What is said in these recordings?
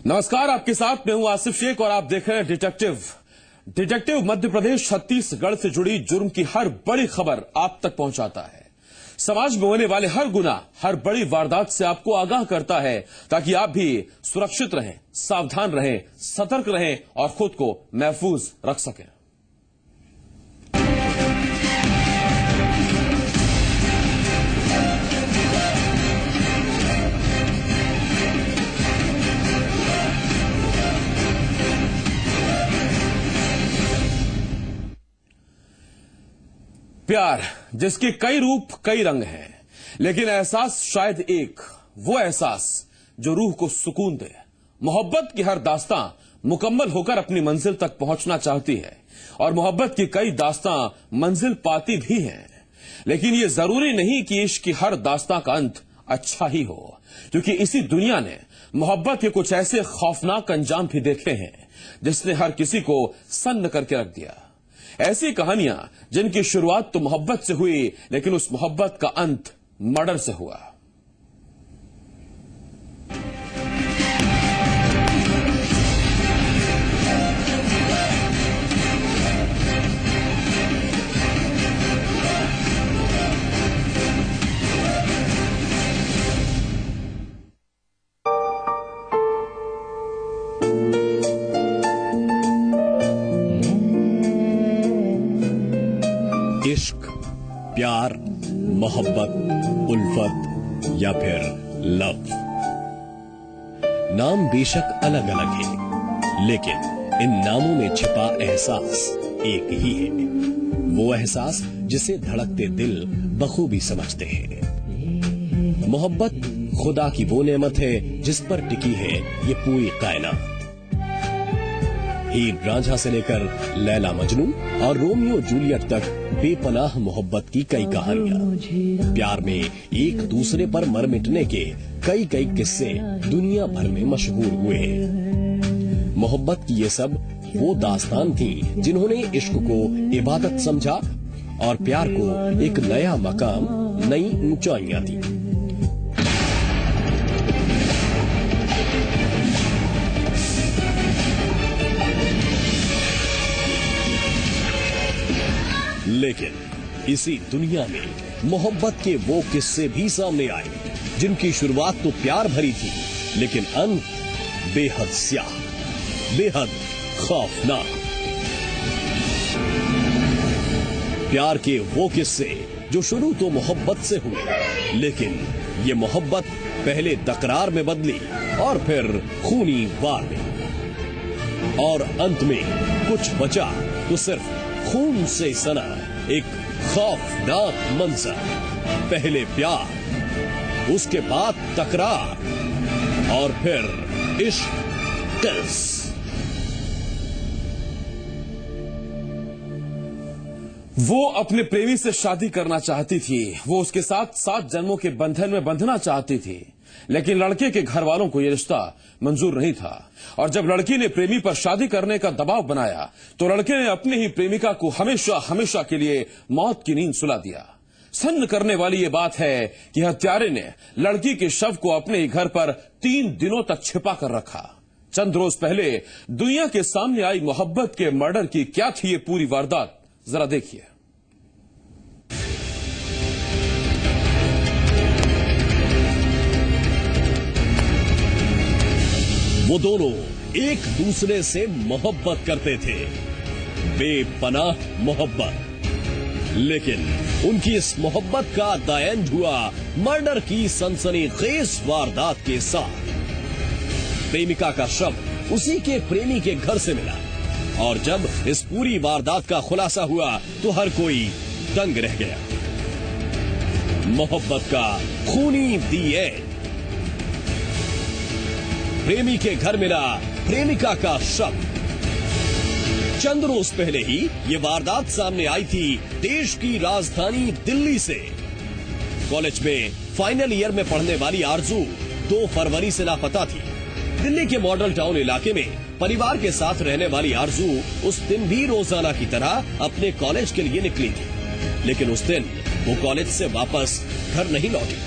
नमस्कार, आपके साथ मैं हूं आसिफ शेख और आप देख रहे हैं डिटेक्टिव मध्य प्रदेश छत्तीसगढ़ से जुड़ी जुर्म की हर बड़ी खबर आप तक पहुंचाता है। समाज में होने वाले हर गुनाह, हर बड़ी वारदात से आपको आगाह करता है ताकि आप भी सुरक्षित रहें, सावधान रहें, सतर्क रहें और खुद को महफूज रख सकें। प्यार जिसके कई रूप कई रंग हैं, लेकिन एहसास शायद एक, वो एहसास जो रूह को सुकून दे। मोहब्बत की हर दास्तां मुकम्मल होकर अपनी मंजिल तक पहुंचना चाहती है और मोहब्बत की कई दास्तां मंजिल पाती भी हैं, लेकिन ये जरूरी नहीं कि इश्क की हर दास्तां का अंत अच्छा ही हो, क्योंकि इसी दुनिया ने मोहब्बत के कुछ ऐसे खौफनाक अंजाम भी देखे हैं जिसने हर किसी को सन्न करके रख दिया। ऐसी कहानियां जिनकी शुरुआत तो मोहब्बत से हुई, लेकिन उस मोहब्बत का अंत मर्डर से हुआ। इश्क, प्यार, मोहब्बत, उल्फत या फिर लव, नाम बेशक अलग अलग है, लेकिन इन नामों में छिपा एहसास एक ही है। वो एहसास जिसे धड़कते दिल बखूबी समझते हैं। मोहब्बत खुदा की वो नेमत है जिस पर टिकी है ये पूरी कायनात। हीर रांझा से लेकर लैला मजनू और रोमियो जूलियट तक बेपनाह मोहब्बत की कई कहानियां, प्यार में एक दूसरे पर मर मिटने के कई कई किस्से दुनिया भर में मशहूर हुए हैं। मोहब्बत की ये सब वो दास्तान थी जिन्होंने इश्क को इबादत समझा और प्यार को एक नया मकाम, नई ऊंचाइयां दी। लेकिन इसी दुनिया में मोहब्बत के वो किस्से भी सामने आए जिनकी शुरुआत तो प्यार भरी थी, लेकिन अंत बेहद स्याह, बेहद खौफनाक। प्यार के वो किस्से जो शुरू तो मोहब्बत से हुए, लेकिन ये मोहब्बत पहले तकरार में बदली और फिर खूनी वार में, और अंत में कुछ बचा तो सिर्फ खून से सना एक खौफनाक मंजर। पहले प्यार, उसके बाद तकरार और फिर इश्क। वो अपने प्रेमी से शादी करना चाहती थी, वो उसके साथ 7 जन्मों के बंधन में बंधना चाहती थी, लेकिन लड़के के घर वालों को यह रिश्ता मंजूर नहीं था। और जब लड़की ने प्रेमी पर शादी करने का दबाव बनाया तो लड़के ने अपनी ही प्रेमिका को हमेशा हमेशा के लिए मौत की नींद सुला दिया। सन्न करने वाली ये बात है कि हत्यारे ने लड़की के शव को अपने ही घर पर 3 दिनों तक छिपा कर रखा। चंद रोज पहले दुनिया के सामने आई मोहब्बत के मर्डर की क्या थी ये पूरी वारदात, जरा देखिए। वो दोनों एक दूसरे से मोहब्बत करते थे, बेपनाह मोहब्बत, लेकिन उनकी इस मोहब्बत का द एंड हुआ मर्डर की सनसनीखेज वारदात के साथ। प्रेमिका का शव उसी के प्रेमी के घर से मिला और जब इस पूरी वारदात का खुलासा हुआ तो हर कोई दंग रह गया। मोहब्बत का खूनी दी एंड। प्रेमी के घर मिला प्रेमिका का शव। चंद रोज पहले ही ये वारदात सामने आई थी देश की राजधानी दिल्ली से। कॉलेज में फाइनल ईयर में पढ़ने वाली आरजू 2 फरवरी से लापता थी। दिल्ली के मॉडल टाउन इलाके में परिवार के साथ रहने वाली आरजू उस दिन भी रोजाना की तरह अपने कॉलेज के लिए निकली थी, लेकिन उस दिन वो कॉलेज से वापस घर नहीं लौटी।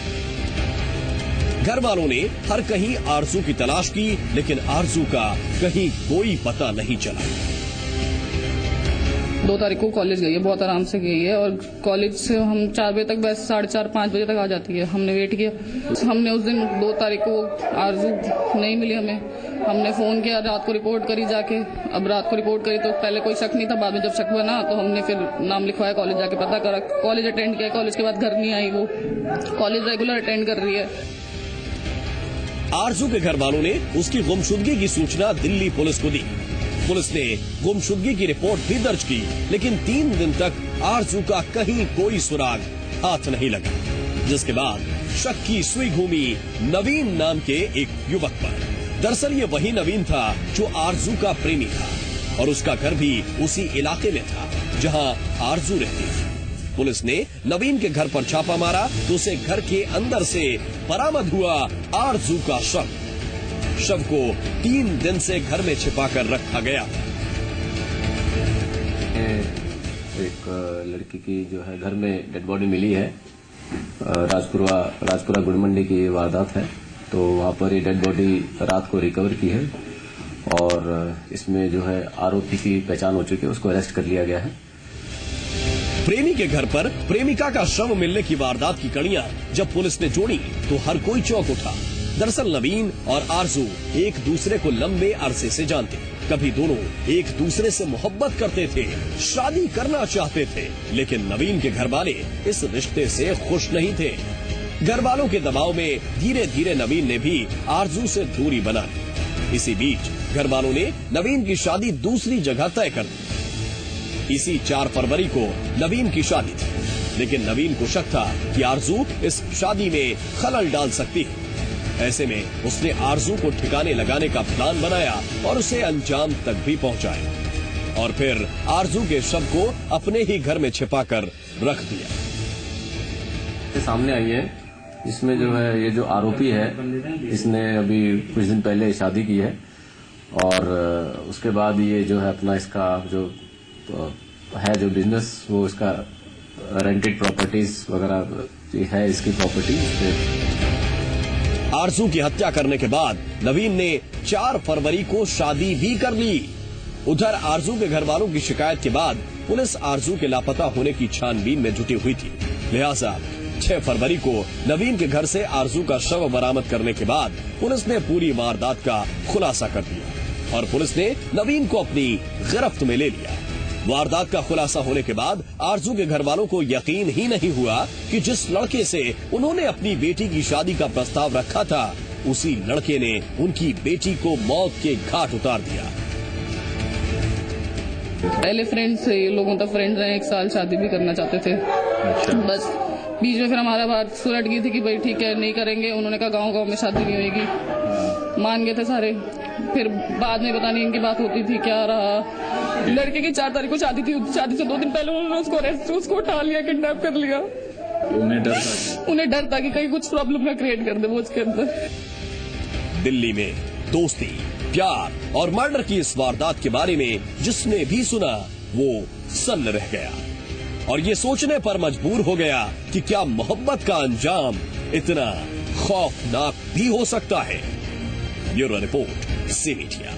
घर वालों ने हर कहीं आरजू की तलाश की, लेकिन आरजू का कहीं कोई पता नहीं चला। 2 तारीख को कॉलेज गई है, बहुत आराम से गई है और कॉलेज से हम 4 बजे तक, बस 4:30 5 बजे तक आ जाती है। हमने वेट किया, हमने उस दिन 2 तारीख को आरजू नहीं मिली हमें। हमने फोन किया, रात को रिपोर्ट करी जाके। अब रात को रिपोर्ट करी तो पहले कोई शक नहीं था, बाद में जब शक बना तो हमने फिर नाम लिखवाया, कॉलेज जाके पता करा, कॉलेज अटेंड किया। कॉलेज के बाद घर नहीं आई वो, कॉलेज रेगुलर अटेंड कर रही है। आरजू के घर वालों ने उसकी गुमशुदगी की सूचना दिल्ली पुलिस को दी। पुलिस ने गुमशुदगी की रिपोर्ट भी दर्ज की, लेकिन 3 दिन तक आरजू का कहीं कोई सुराग हाथ नहीं लगा, जिसके बाद शक की सुई घूमी नवीन नाम के एक युवक पर। दरअसल ये वही नवीन था जो आरजू का प्रेमी था और उसका घर भी उसी इलाके में था जहां आरजू रहती थी। पुलिस ने नवीन के घर पर छापा मारा तो उसे घर के अंदर से बरामद हुआ आरजू का शव। शव को 3 दिन से घर में छिपाकर रखा गया। एक लड़की की जो है घर में डेड बॉडी मिली है। राजपुरा गुड़ मंडी की वारदात है, तो वहां पर ये डेड बॉडी रात को रिकवर की है और इसमें जो है आरोपी की पहचान हो चुकी है, उसको अरेस्ट कर लिया गया है। प्रेमी के घर पर प्रेमिका का शव मिलने की वारदात की कड़ियां जब पुलिस ने जोड़ी तो हर कोई चौंक उठा। दरअसल नवीन और आरजू एक दूसरे को लंबे अरसे से जानते, कभी दोनों एक दूसरे से मोहब्बत करते थे, शादी करना चाहते थे, लेकिन नवीन के घर वाले इस रिश्ते से खुश नहीं थे। घर वालों के दबाव में धीरे धीरे नवीन ने भी आरजू से दूरी बना ली। इसी बीच घर वालों ने नवीन की शादी दूसरी जगह तय कर दी। इसी 4 फरवरी को नवीन की शादी थी, लेकिन नवीन को शक था कि आरजू इस शादी में खलल डाल सकती है। ऐसे में उसने आरजू को ठिकाने लगाने का प्लान बनाया और उसे अंजाम तक भी पहुंचाया और फिर आरजू के शव को अपने ही घर में छिपाकर रख दिया। सामने आई है, इसमें जो है ये जो आरोपी है, इसने अभी कुछ दिन पहले शादी की है और उसके बाद ये जो है अपना इसका जो है जो बिजनेस, वो इसका रेंटेड प्रॉपर्टीज वगैरह है, इसकी प्रॉपर्टी। आरजू की हत्या करने के बाद नवीन ने 4 फरवरी को शादी भी कर ली। उधर आरजू के घर वालों की शिकायत के बाद पुलिस आरजू के लापता होने की छानबीन में जुटी हुई थी। लिहाजा 6 फरवरी को नवीन के घर से आरजू का शव बरामद करने के बाद पुलिस ने पूरी वारदात का खुलासा कर दिया और पुलिस ने नवीन को अपनी गिरफ्त में ले लिया। वारदात का खुलासा होने के बाद आरजू के घर वालों को यकीन ही नहीं हुआ कि जिस लड़के से उन्होंने अपनी बेटी की शादी का प्रस्ताव रखा था, उसी लड़के ने उनकी बेटी को मौत के घाट उतार दिया। पहले फ्रेंड्स थे, लोगों तक फ्रेंड्स रहे, 1 साल शादी भी करना चाहते थे। बस बीच में फिर हमारा बात सुलट गई थी कि भाई ठीक है नहीं करेंगे। उन्होंने कहा गांव में शादी नहीं होगी, मान गए थे सारे। फिर बाद में पता नहीं इनकी बात होती थी क्या रहा। लड़के की 4 तारीख को शादी थी, शादी से 2 दिन पहले उन्होंने उसको उठा लिया, किडनैप कर लिया। उन्हें डर था कि कहीं कुछ प्रॉब्लम ना क्रिएट कर दे वो उसके अंदर। दिल्ली में दोस्ती, प्यार और मर्डर की इस वारदात के बारे में जिसने भी सुना वो सन्न रह गया और ये सोचने पर मजबूर हो गया कि क्या मोहब्बत का अंजाम इतना खौफनाक भी हो सकता है। Bureau report, C media.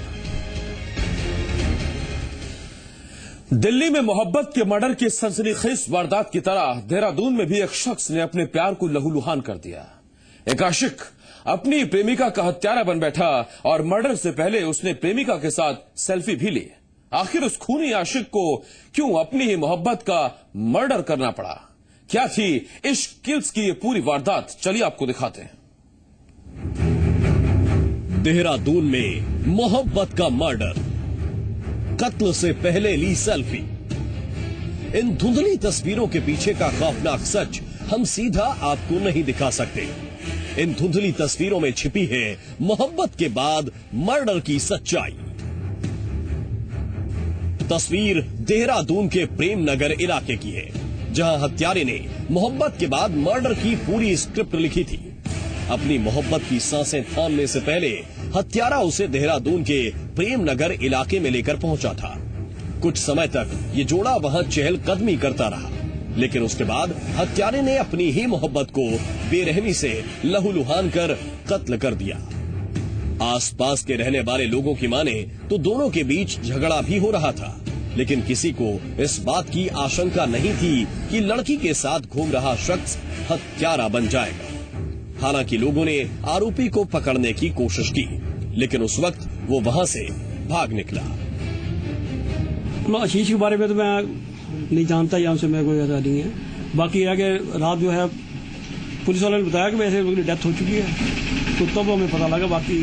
Delhi में मोहब्बत के मर्डर की सनसनीखेज वारदात की तरह देहरादून में भी एक शख्स ने अपने प्यार को लहूलुहान कर दिया। एक आशिक अपनी प्रेमिका का हत्यारा बन बैठा और मर्डर से पहले उसने प्रेमिका के साथ सेल्फी भी ली। आखिर उस खूनी आशिक को क्यों अपनी ही मोहब्बत का मर्डर करना पड़ा? क्या थी इश्क किल्स की ये पूरी वारदात? चलिए आपको दिखाते हैं। देहरादून में मोहब्बत का मर्डर, कत्ल से पहले ली सेल्फी। इन धुंधली तस्वीरों के पीछे का खौफनाक सच हम सीधा आपको नहीं दिखा सकते। इन धुंधली तस्वीरों में छिपी है मोहब्बत के बाद मर्डर की सच्चाई। तस्वीर देहरादून के प्रेम नगर इलाके की है, जहां हत्यारे ने मोहब्बत के बाद मर्डर की पूरी स्क्रिप्ट लिखी थी। अपनी मोहब्बत की सांसें थामने से पहले हत्यारा उसे देहरादून के प्रेम नगर इलाके में लेकर पहुंचा था। कुछ समय तक ये जोड़ा वहां चहलकदमी करता रहा, लेकिन उसके बाद हत्यारे ने अपनी ही मोहब्बत को बेरहमी से लहूलुहान कर कत्ल कर दिया। आसपास के रहने वाले लोगों की माने तो दोनों के बीच झगड़ा भी हो रहा था, लेकिन किसी को इस बात की आशंका नहीं थी कि लड़की के साथ घूम रहा शख्स हत्यारा बन जाएगा। हालांकि लोगों ने आरोपी को पकड़ने की कोशिश की, लेकिन उस वक्त वो वहां से भाग निकला। आशीष के बारे में तो मैं नहीं जानता, यहाँ से मैं कोई ऐसा नहीं है। बाकी है कि रात जो है पुलिस वालों ने बताया कि वैसे उसकी डेथ हो चुकी है, तो तब हमें पता लगा। बाकी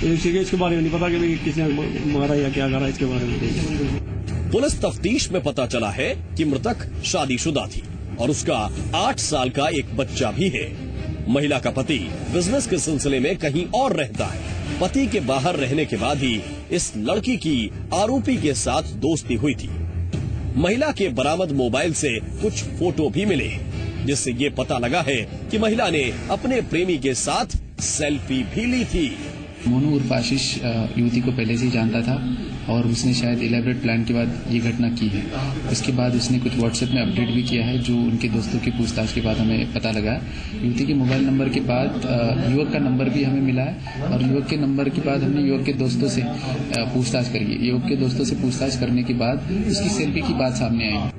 इसके बारे में नहीं पता कि भाई किसने मारा या क्या करा, इसके बारे में। पुलिस तफ्तीश में पता चला है कि मृतक शादीशुदा थी और उसका 8 साल का एक बच्चा भी है। महिला का पति बिजनेस के सिलसिले में कहीं और रहता है। पति के बाहर रहने के बाद ही इस लड़की की आरोपी के साथ दोस्ती हुई थी। महिला के बरामद मोबाइल से कुछ फोटो भी मिले, जिससे ये पता लगा है कि महिला ने अपने प्रेमी के साथ सेल्फी भी ली थी। मोनू उर्फ आशीष युवती को पहले से ही जानता था और उसने शायद इलेबरेट प्लान के बाद ये घटना की है। उसके बाद उसने कुछ व्हाट्सएप में अपडेट भी किया है, जो उनके दोस्तों की पूछताछ के बाद हमें पता लगा। युवती के मोबाइल नंबर के बाद युवक का नंबर भी हमें मिला है और युवक के नंबर के बाद हमने युवक के दोस्तों से पूछताछ करी। युवक के दोस्तों से पूछताछ करने के बाद उसकी सेल्फी की बात सामने आई।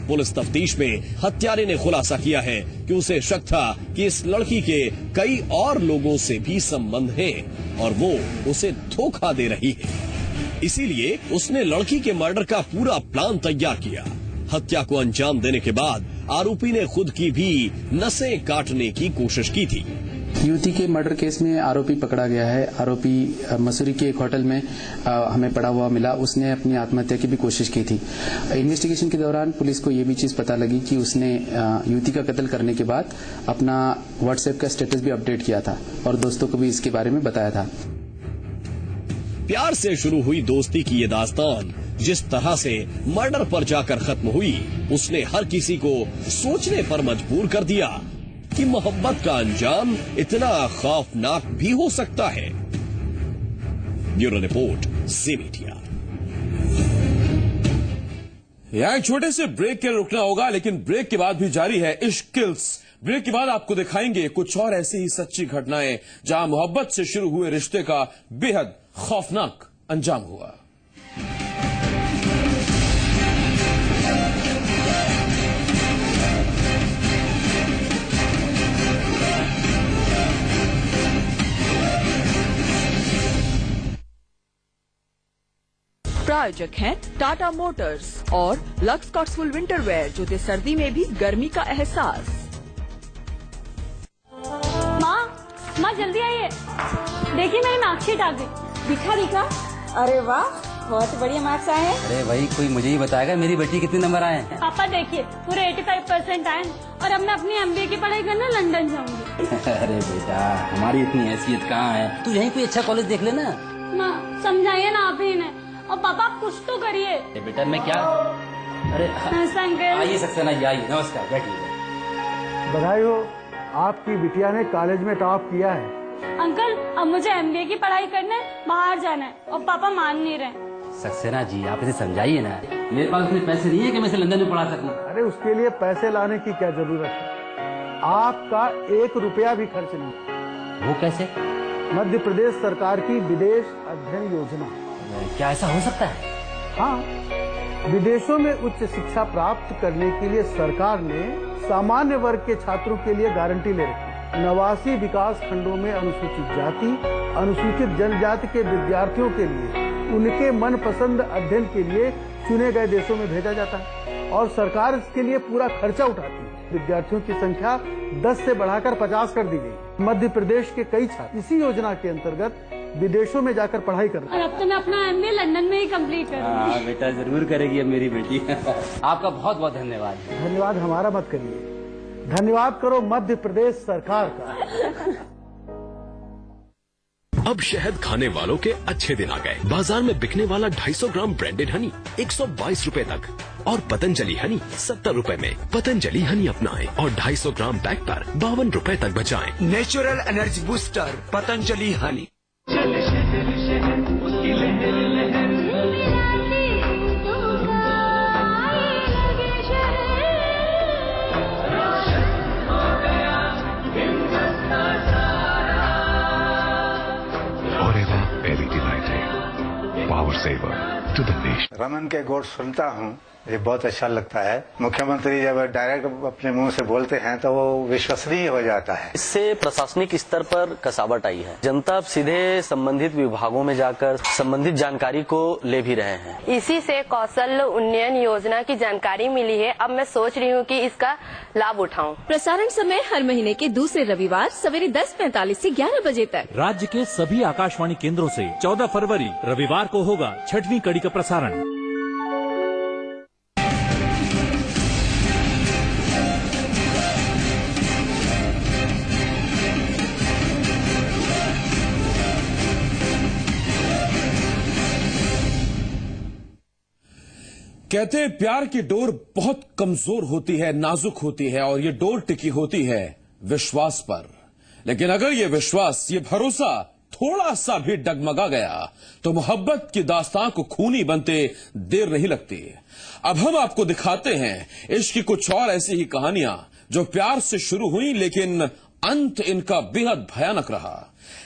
पुलिस तफ्तीश में हत्यारे ने खुलासा किया है कि उसे शक था कि इस लड़की के कई और लोगों से भी संबंध हैं और वो उसे धोखा दे रही है। इसीलिए उसने लड़की के मर्डर का पूरा प्लान तैयार किया। हत्या को अंजाम देने के बाद आरोपी ने खुद की भी नसें काटने की कोशिश की थी। युवती के मर्डर केस में आरोपी पकड़ा गया है। आरोपी मसूरी के एक होटल में हमें पड़ा हुआ मिला। उसने अपनी आत्महत्या की भी कोशिश की थी। इन्वेस्टिगेशन के दौरान पुलिस को ये भी चीज पता लगी कि उसने युवती का कत्ल करने के बाद अपना व्हाट्सएप का स्टेटस भी अपडेट किया था और दोस्तों को भी इसके बारे में बताया था। प्यार से शुरू हुई दोस्ती की ये दास्तान जिस तरह से मर्डर पर जाकर खत्म हुई, उसने हर किसी को सोचने पर मजबूर कर दिया कि मोहब्बत का अंजाम इतना खौफनाक भी हो सकता है। ब्यूरो रिपोर्ट, ज़ी मीडिया। यहाँ एक छोटे से ब्रेक के लिए रुकना होगा, लेकिन ब्रेक के बाद भी जारी है इश्क किल्स। ब्रेक के बाद आपको दिखाएंगे कुछ और ऐसी ही सच्ची घटनाएं जहां मोहब्बत से शुरू हुए रिश्ते का बेहद खौफनाक अंजाम हुआ। प्रायोजक हैं टाटा मोटर्स और लक्स कॉट्सवुल विंटर वेयर, जो दे सर्दी में भी गर्मी का एहसास। माँ जल्दी आइए, देखिए मेरी मार्कशीट आ गई। दिखा। अरे वाह, बहुत बढ़िया मार्क्स आए हैं। अरे भाई, कोई मुझे ही बताएगा मेरी बेटी कितने नंबर आए हैं। पापा देखिए, पूरे 85% आए और अब मैं अपनी MBA की पढ़ाई करने लंदन जाऊंगी। अरे बेटा, हमारी इतनी हैसियत कहाँ है, तू यहीं कोई अच्छा कॉलेज देख लेना। माँ समझाइए ना आप ही इन्हें, और पापा आप कुछ तो करिए। बेटा मैं क्या, अरे आइए सक्सेना जी, आइए, नमस्कार, बैठिए। बधाई हो, आपकी बिटिया ने कॉलेज में टॉप किया है। अंकल, अब मुझे MBA की पढ़ाई करने बाहर जाना है और पापा मान नहीं रहे। सक्सेना जी, आप इसे समझाइए ना, मेरे पास उतने पैसे नहीं है कि मैं इसे लंदन में पढ़ा सकूं। अरे उसके लिए पैसे लाने की क्या जरूरत है, आपका 1 रुपया भी खर्च नहीं। वो कैसे? मध्य प्रदेश सरकार की विदेश अध्ययन योजना। क्या ऐसा हो सकता है? हाँ, विदेशों में उच्च शिक्षा प्राप्त करने के लिए सरकार ने सामान्य वर्ग के छात्रों के लिए गारंटी ले रखी। 89 विकास खंडों में अनुसूचित जाति, अनुसूचित जनजाति के विद्यार्थियों के लिए उनके मनपसंद अध्ययन के लिए चुने गए देशों में भेजा जाता है और सरकार इसके लिए पूरा खर्चा उठाती है। विद्यार्थियों की संख्या 10 से बढ़ाकर 50 कर दी गई। मध्य प्रदेश के कई छात्र इसी योजना के अंतर्गत विदेशों में जाकर पढ़ाई कर रहे हैं। और अब तो मैं अपना MBA लंदन में ही कंप्लीट करूंगी। हाँ बेटा, जरूर करेगी अब मेरी बेटी। आपका बहुत बहुत धन्यवाद। धन्यवाद हमारा मत करिए, धन्यवाद करो मध्य प्रदेश सरकार का। अब शहद खाने वालों के अच्छे दिन आ गए। बाजार में बिकने वाला 250 ग्राम ब्रांडेड हनी 122 रुपए तक और पतंजलि हनी 70 रुपए में। पतंजलि हनी अपनाएं और 250 ग्राम बैग पर 52 रुपए तक बचाएं। Natural energy booster Patanjali Honey. your savor to the nation. Raman के गोट सुनता हूँ, ये बहुत अच्छा लगता है। मुख्यमंत्री जब डायरेक्ट अपने मुंह से बोलते हैं तो वो विश्वसनीय हो जाता है। इससे प्रशासनिक स्तर पर कसावट आई है। जनता अब सीधे संबंधित विभागों में जाकर संबंधित जानकारी को ले भी रहे हैं। इसी से कौशल उन्नयन योजना की जानकारी मिली है। अब मैं सोच रही हूँ कि इसका लाभ उठाऊं। प्रसारण समय हर महीने के दूसरे रविवार सवेरे 10:45 से 11 बजे तक। राज्य के सभी आकाशवाणी केंद्रों से 14 फरवरी रविवार को होगा 6वीं कड़ी का प्रसारण। कहते हैं प्यार की डोर बहुत कमजोर होती है, नाजुक होती है, और ये डोर टिकी होती है विश्वास पर। लेकिन अगर ये विश्वास, ये भरोसा थोड़ा सा भी डगमगा गया तो मोहब्बत की दास्तां को खूनी बनते देर नहीं लगती। अब हम आपको दिखाते हैं इश्क की कुछ और ऐसी ही कहानियां जो प्यार से शुरू हुई लेकिन अंत इनका बेहद भयानक रहा।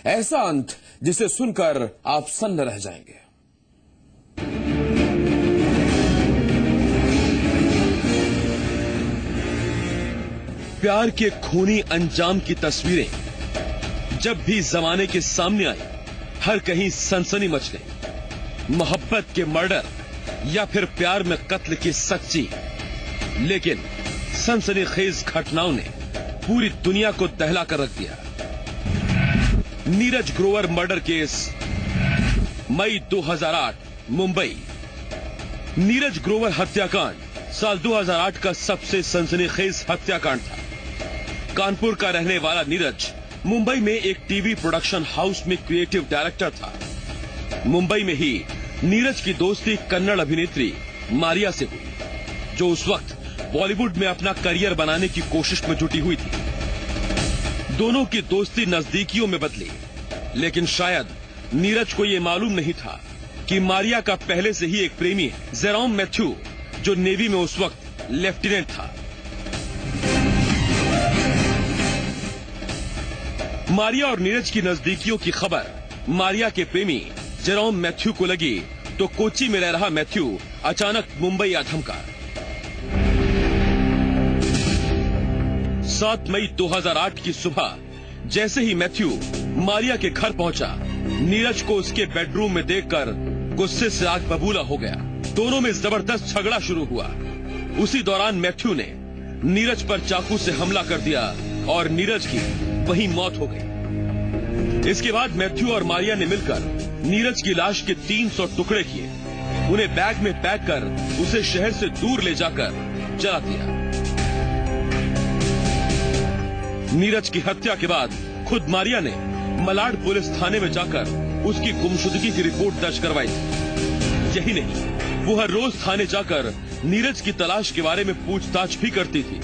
ऐसा अंत जिसे सुनकर आप सन्न रह जाएंगे। प्यार के खूनी अंजाम की तस्वीरें जब भी जमाने के सामने आई, हर कहीं सनसनी मच गई। मोहब्बत के मर्डर या फिर प्यार में कत्ल की सच्ची लेकिन सनसनीखेज घटनाओं ने पूरी दुनिया को दहला कर रख दिया। नीरज ग्रोवर मर्डर केस, मई 2008, मुंबई। नीरज ग्रोवर हत्याकांड साल 2008 का सबसे सनसनीखेज हत्याकांड था। कानपुर का रहने वाला नीरज मुंबई में एक टीवी प्रोडक्शन हाउस में क्रिएटिव डायरेक्टर था। मुंबई में ही नीरज की दोस्ती कन्नड़ अभिनेत्री मारिया से हुई, जो उस वक्त बॉलीवुड में अपना करियर बनाने की कोशिश में जुटी हुई थी। दोनों की दोस्ती नजदीकियों में बदली, लेकिन शायद नीरज को यह मालूम नहीं था कि मारिया का पहले से ही एक प्रेमी है, जेरोम मैथ्यू, जो नेवी में उस वक्त लेफ्टिनेंट था। मारिया और नीरज की नजदीकियों की खबर मारिया के प्रेमी जेरोम मैथ्यू को लगी तो कोच्चि में रह रहा मैथ्यू अचानक मुंबई आ धमका। 7 मई 2008 की सुबह जैसे ही मैथ्यू मारिया के घर पहुंचा, नीरज को उसके बेडरूम में देखकर गुस्से से आग बबूला हो गया। दोनों में जबरदस्त झगड़ा शुरू हुआ। उसी दौरान मैथ्यू ने नीरज पर चाकू से हमला कर दिया और नीरज की वहीं मौत हो गई। इसके बाद मैथ्यू और मारिया ने मिलकर नीरज की लाश के 300 टुकड़े किए, उन्हें बैग में पैक कर उसे शहर से दूर ले जाकर जला दिया। नीरज की हत्या के बाद खुद मारिया ने मलाड पुलिस थाने में जाकर उसकी गुमशुदगी की रिपोर्ट दर्ज करवाई थी। यही नहीं, वो हर रोज थाने जाकर नीरज की तलाश के बारे में पूछताछ भी करती थी।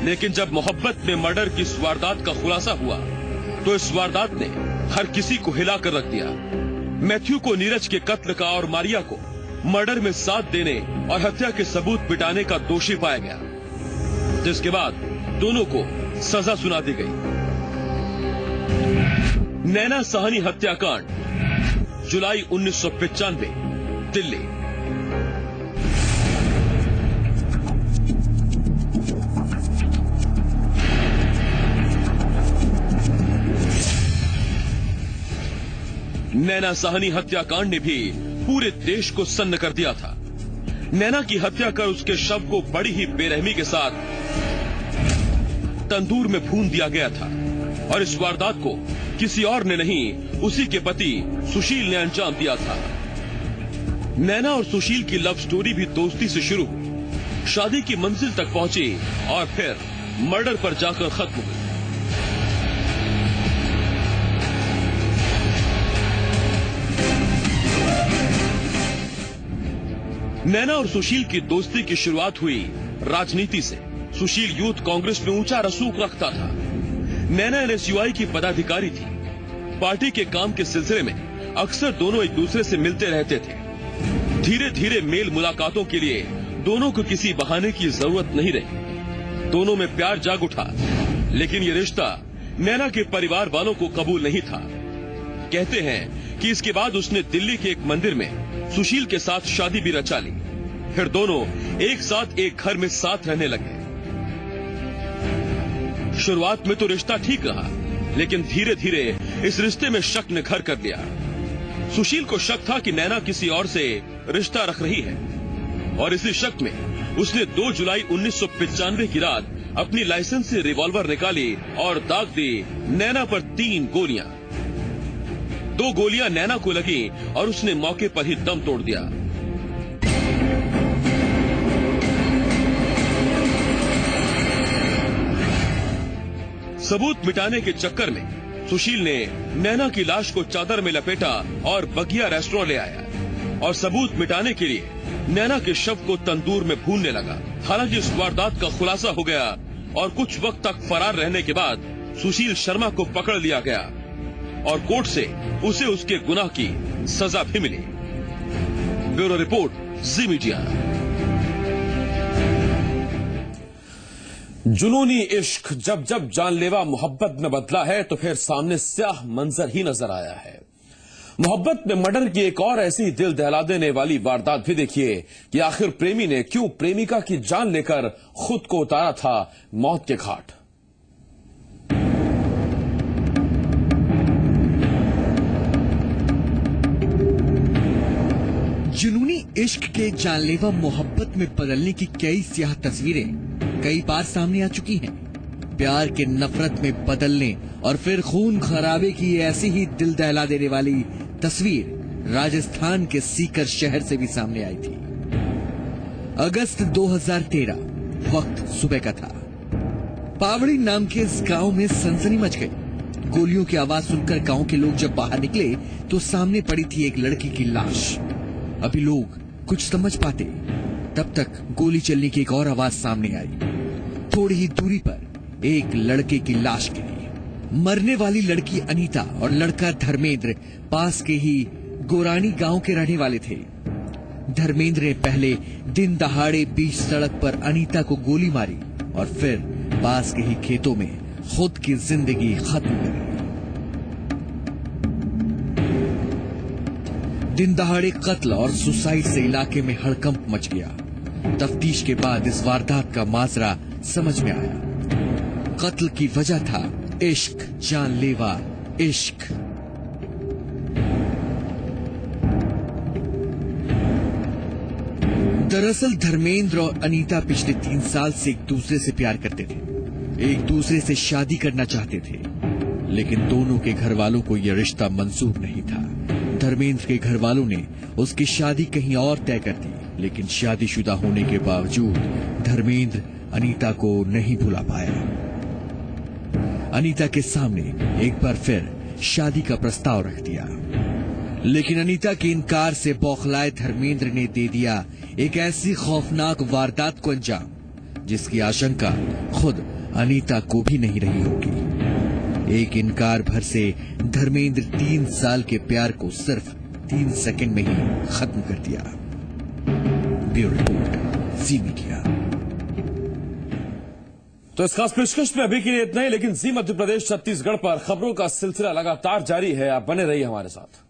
लेकिन जब मोहब्बत में मर्डर की इस वारदात का खुलासा हुआ तो इस वारदात ने हर किसी को हिला कर रख दिया। मैथ्यू को नीरज के कत्ल का और मारिया को मर्डर में साथ देने और हत्या के सबूत मिटाने का दोषी पाया गया, जिसके बाद दोनों को सजा सुना दी गई। नैना साहनी हत्याकांड, जुलाई 1995, दिल्ली। नैना साहनी हत्याकांड ने भी पूरे देश को सन्न कर दिया था। नैना की हत्या कर उसके शव को बड़ी ही बेरहमी के साथ तंदूर में भून दिया गया था और इस वारदात को किसी और ने नहीं, उसी के पति सुशील ने अंजाम दिया था। नैना और सुशील की लव स्टोरी भी दोस्ती से शुरू हुई, शादी की मंजिल तक पहुंची और फिर मर्डर पर जाकर खत्म हुई। नैना और सुशील की दोस्ती की शुरुआत हुई राजनीति से। सुशील यूथ कांग्रेस में ऊंचा रसूख रखता था। नैना एनएसयूआई की पदाधिकारी थी। पार्टी के काम के सिलसिले में अक्सर दोनों एक दूसरे से मिलते रहते थे। धीरे धीरे मेल मुलाकातों के लिए दोनों को किसी बहाने की जरूरत नहीं रही। दोनों में प्यार जाग उठा, लेकिन ये रिश्ता नैना के परिवार वालों को कबूल नहीं था। कहते हैं कि इसके बाद उसने दिल्ली के एक मंदिर में सुशील के साथ शादी भी रचा ली। फिर दोनों एक साथ एक घर में साथ रहने लगे। शुरुआत में तो रिश्ता ठीक रहा, लेकिन धीरे धीरे इस रिश्ते में शक ने घर कर लिया। सुशील को शक था कि नैना किसी और से रिश्ता रख रही है, और इसी शक में उसने 2 जुलाई 1995 की रात अपनी लाइसेंस से रिवॉल्वर निकाली और दाग दी नैना पर 3 गोलियां। 2 गोलियां नैना को लगी और उसने मौके पर ही दम तोड़ दिया। सबूत मिटाने के चक्कर में सुशील ने नैना की लाश को चादर में लपेटा और बगिया रेस्टोरेंट ले आया और सबूत मिटाने के लिए नैना के शव को तंदूर में भूनने लगा। हालांकि इस वारदात का खुलासा हो गया और कुछ वक्त तक फरार रहने के बाद सुशील शर्मा को पकड़ लिया गया और कोर्ट से उसे उसके गुनाह की सजा भी मिली। ब्यूरो रिपोर्ट, जी मीडिया। जुनूनी इश्क जब जब जानलेवा मोहब्बत में बदला है तो फिर सामने स्याह मंजर ही नजर आया है। मोहब्बत में मर्डर की एक और ऐसी दिल दहला देने वाली वारदात भी देखिए कि आखिर प्रेमी ने क्यों प्रेमिका की जान लेकर खुद को उतारा था मौत के घाट। जुनूनी इश्क के जानलेवा मोहब्बत में बदलने की कई स्याह तस्वीरें कई बार सामने आ चुकी हैं। प्यार के नफरत में बदलने और फिर खून खराबे की ऐसी ही दिल दहला देने वाली तस्वीर राजस्थान के सीकर शहर से भी सामने आई थी। अगस्त 2013, वक्त सुबह का था। पावड़ी नाम के इस गांव में सनसनी मच गई। गोलियों की आवाज सुनकर गांव के लोग जब बाहर निकले तो सामने पड़ी थी एक लड़की की लाश। अभी लोग कुछ समझ पाते तब तक गोली चलने की एक और आवाज सामने आई। थोड़ी ही दूरी पर एक लड़के की लाश गिरी। मरने वाली लड़की अनीता और लड़का धर्मेंद्र पास के ही गोरानी गांव के रहने वाले थे। धर्मेंद्र ने पहले दिन दहाड़े बीच सड़क पर अनीता को गोली मारी और फिर पास के ही खेतों में खुद की जिंदगी खत्म कर ली। दिन दहाड़े कत्ल और सुसाइड से इलाके में हड़कंप मच गया। तफ्तीश के बाद इस वारदात का माजरा समझ में आया। कत्ल की वजह था इश्क, जानलेवा इश्क। दरअसल धर्मेंद्र और अनीता पिछले 3 साल से एक दूसरे से प्यार करते थे, एक दूसरे से शादी करना चाहते थे, लेकिन दोनों के घर वालों को यह रिश्ता मंजूर नहीं था। धर्मेंद्र के घर वालों ने उसकी शादी कहीं और तय कर दी, लेकिन शादीशुदा होने के बावजूद धर्मेंद्र अनीता को नहीं भुला पाया। अनीता के सामने एक बार फिर शादी का प्रस्ताव रख दिया, लेकिन अनीता के इनकार से बौखलाए धर्मेंद्र ने दे दिया एक ऐसी खौफनाक वारदात को अंजाम जिसकी आशंका खुद अनीता को भी नहीं रही होगी। एक इनकार भर से धर्मेंद्र 3 साल के प्यार को सिर्फ 3 सेकंड में ही खत्म कर दिया। ब्यूरो रिपोर्ट, जी मीडिया। तो इस खास पेशकश में अभी के लिए इतना ही, लेकिन जी मध्य प्रदेश छत्तीसगढ़ पर खबरों का सिलसिला लगातार जारी है। आप बने रहिए हमारे साथ।